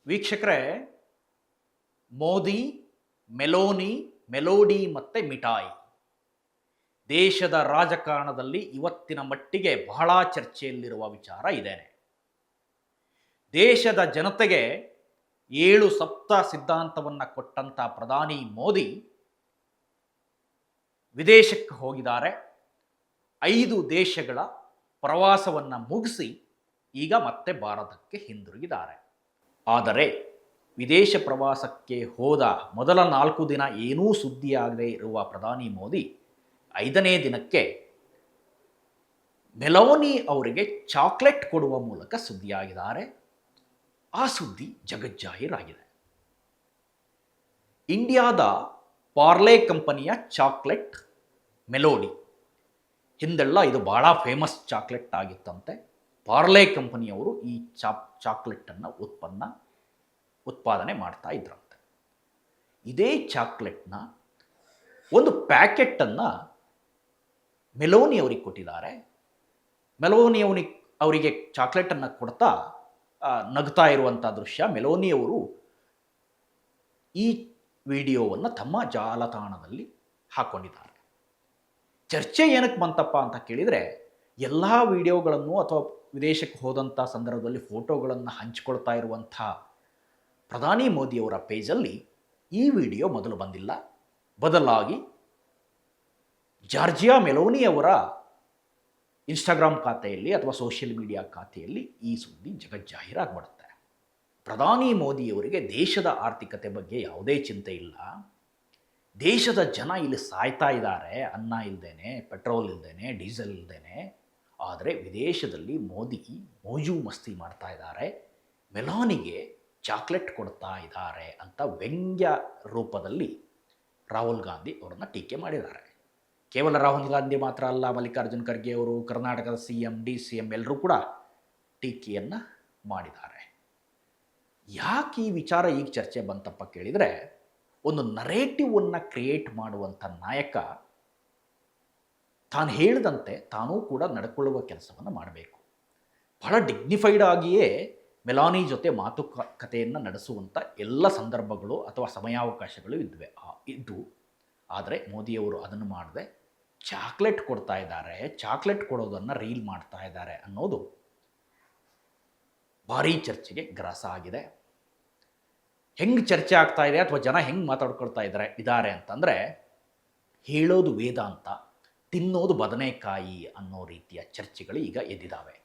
ವೀಕ್ಷಕರೇ, Modi, Meloni, melody ಮತ್ತು ಮಿಠಾಯಿ ದೇಶದ ರಾಜಕಾರಣದಲ್ಲಿ ಇವತ್ತಿನ ಮಟ್ಟಿಗೆ ಬಹಳ ಚರ್ಚೆಯಲ್ಲಿರುವ ವಿಚಾರ ಇದೇನೆ. ದೇಶದ ಜನತೆಗೆ 7 ಸಪ್ತ ಸಿದ್ಧಾಂತವನ್ನು ಕೊಟ್ಟಂಥ ಪ್ರಧಾನಿ ಮೋದಿ ವಿದೇಶಕ್ಕೆ ಹೋಗಿದ್ದಾರೆ. 5 ದೇಶಗಳ ಪ್ರವಾಸವನ್ನು ಮುಗಿಸಿ ಈಗ ಮತ್ತೆ ಭಾರತಕ್ಕೆ ಹಿಂದಿರುಗಿದ್ದಾರೆ. ಆದರೆ ವಿದೇಶ ಪ್ರವಾಸಕ್ಕೆ ಹೋದ ಮೊದಲ 4 ದಿನ ಏನೂ ಸುದ್ದಿಯಾಗದೇ ಇರುವ ಪ್ರಧಾನಿ ಮೋದಿ 5ನೇ ದಿನಕ್ಕೆ ಮೆಲೋನಿ ಅವರಿಗೆ ಚಾಕ್ಲೇಟ್ ಕೊಡುವ ಮೂಲಕ ಸುದ್ದಿಯಾಗಿದ್ದಾರೆ. ಆ ಸುದ್ದಿ ಜಗಜ್ಜಾಹೀರಾಗಿದೆ. ಇಂಡಿಯಾದ ಪಾರ್ಲೆ ಕಂಪನಿಯ ಚಾಕ್ಲೇಟ್ ಮೆಲೋಡಿ. ಹಿಂದೆಲ್ಲ ಇದು ಬಹಳ ಫೇಮಸ್ ಚಾಕ್ಲೇಟ್ ಆಗಿತ್ತಂತೆ. ಪಾರ್ಲೆ ಕಂಪನಿಯವರು ಈ ಚಾಕ್ಲೇಟನ್ನು ಉತ್ಪಾದನೆ ಮಾಡ್ತಾ ಇದ್ರಂತೆ. ಇದೇ ಚಾಕ್ಲೇಟ್ನ ಒಂದು ಪ್ಯಾಕೆಟನ್ನು ಮೆಲೋನಿ ಅವರಿಗೆ ಕೊಟ್ಟಿದ್ದಾರೆ. ಮೆಲೋನಿ ಅವರಿಗೆ ಚಾಕ್ಲೇಟನ್ನು ಕೊಡ್ತಾ ನಗ್ತಾ ಇರುವಂಥ ದೃಶ್ಯ. ಮೆಲೋನಿ ಅವರು ಈ ವಿಡಿಯೋವನ್ನು ತಮ್ಮ ಜಾಲತಾಣದಲ್ಲಿ ಹಾಕ್ಕೊಂಡಿದ್ದಾರೆ. ಚರ್ಚೆ ಏನಕ್ಕೆ ಬಂತಪ್ಪ ಅಂತ ಕೇಳಿದರೆ, ಎಲ್ಲ ವಿಡಿಯೋಗಳನ್ನು ಅಥವಾ ವಿದೇಶಕ್ಕೆ ಹೋದಂಥ ಸಂದರ್ಭದಲ್ಲಿ ಫೋಟೋಗಳನ್ನು ಹಂಚಿಕೊಳ್ತಾ ಇರುವಂಥ ಪ್ರಧಾನಿ ಮೋದಿಯವರ ಪೇಜಲ್ಲಿ ಈ ವಿಡಿಯೋ ಮೊದಲು ಬಂದಿಲ್ಲ. ಬದಲಾಗಿ ಜಾರ್ಜಿಯಾ ಮೆಲೋನಿಯವರ ಇನ್ಸ್ಟಾಗ್ರಾಮ್ ಖಾತೆಯಲ್ಲಿ ಅಥವಾ ಸೋಷಿಯಲ್ ಮೀಡಿಯಾ ಖಾತೆಯಲ್ಲಿ ಈ ಸುದ್ದಿ ಜಗಜ್ಜಾಹೀರಾಗ್ಬಿಡುತ್ತೆ. ಪ್ರಧಾನಿ ಮೋದಿಯವರಿಗೆ ದೇಶದ ಆರ್ಥಿಕತೆ ಬಗ್ಗೆ ಯಾವುದೇ ಚಿಂತೆ ಇಲ್ಲ. ದೇಶದ ಜನ ಇಲ್ಲಿ ಸಾಯ್ತಾ ಇದ್ದಾರೆ, ಅನ್ನ ಇಲ್ಲದೇನೆ, ಪೆಟ್ರೋಲ್ ಇಲ್ಲದೇನೆ, ಡೀಸೆಲ್ ಇಲ್ಲದೇನೆ. ಆದರೆ ವಿದೇಶದಲ್ಲಿ ಮೋದಿ ಮೋಜು ಮಸ್ತಿ ಮಾಡ್ತಾ ಇದ್ದಾರೆ, ಮೆಲೋನಿಗೆ ಚಾಕ್ಲೇಟ್ ಕೊಡ್ತಾ ಇದ್ದಾರೆ ಅಂತ ವ್ಯಂಗ್ಯ ರೂಪದಲ್ಲಿ ರಾಹುಲ್ ಗಾಂಧಿ ಅವರನ್ನು ಟೀಕೆ ಮಾಡಿದ್ದಾರೆ. ಕೇವಲ ರಾಹುಲ್ ಗಾಂಧಿ ಮಾತ್ರ ಅಲ್ಲ, ಮಲ್ಲಿಕಾರ್ಜುನ್ ಖರ್ಗೆ ಅವರು, ಕರ್ನಾಟಕದ CM DCM ಎಲ್ಲರೂ ಕೂಡ ಟೀಕೆಯನ್ನು ಮಾಡಿದ್ದಾರೆ. ಯಾಕೆ ಈ ವಿಚಾರ ಈಗ ಚರ್ಚೆ ಬಂತಪ್ಪ ಕೇಳಿದರೆ, ಒಂದು ನರೇಟಿವನ್ನು ಕ್ರಿಯೇಟ್ ಮಾಡುವಂಥ ನಾಯಕ ತಾನು ಹೇಳಿದಂತೆ ತಾನೂ ಕೂಡ ನಡ್ಕೊಳ್ಳುವ ಕೆಲಸವನ್ನು ಮಾಡಬೇಕು. ಬಹಳ ಡಿಗ್ನಿಫೈಡ್ ಆಗಿಯೇ ಮೆಲಾನಿ ಜೊತೆ ಮಾತುಕತೆಯನ್ನು ನಡೆಸುವಂಥ ಎಲ್ಲ ಸಂದರ್ಭಗಳು ಅಥವಾ ಸಮಯಾವಕಾಶಗಳು ಇದ್ದವು. ಆದರೆ ಮೋದಿಯವರು ಅದನ್ನು ಮಾಡದೆ ಚಾಕ್ಲೇಟ್ ಕೊಡ್ತಾ ಇದ್ದಾರೆ, ಚಾಕ್ಲೇಟ್ ಕೊಡೋದನ್ನು ರೀಲ್ ಮಾಡ್ತಾ ಇದ್ದಾರೆ ಅನ್ನೋದು ಭಾರೀ ಚರ್ಚೆಗೆ ಗ್ರಾಸ ಆಗಿದೆ. ಹೆಂಗೆ ಚರ್ಚೆ ಆಗ್ತಾ ಇದೆ ಅಥವಾ ಜನ ಹೆಂಗೆ ಮಾತಾಡ್ಕೊಳ್ತಾ ಇದ್ದಾರೆ ಅಂತಂದರೆ, ಹೇಳೋದು ವೇದಾಂತ, ತಿನ್ನೋದು ಬದನೆಕಾಯಿ ಅನ್ನೋ ರೀತಿಯ ಚರ್ಚೆಗಳು ಈಗ ಎದ್ದಿದ್ದಾವೆ.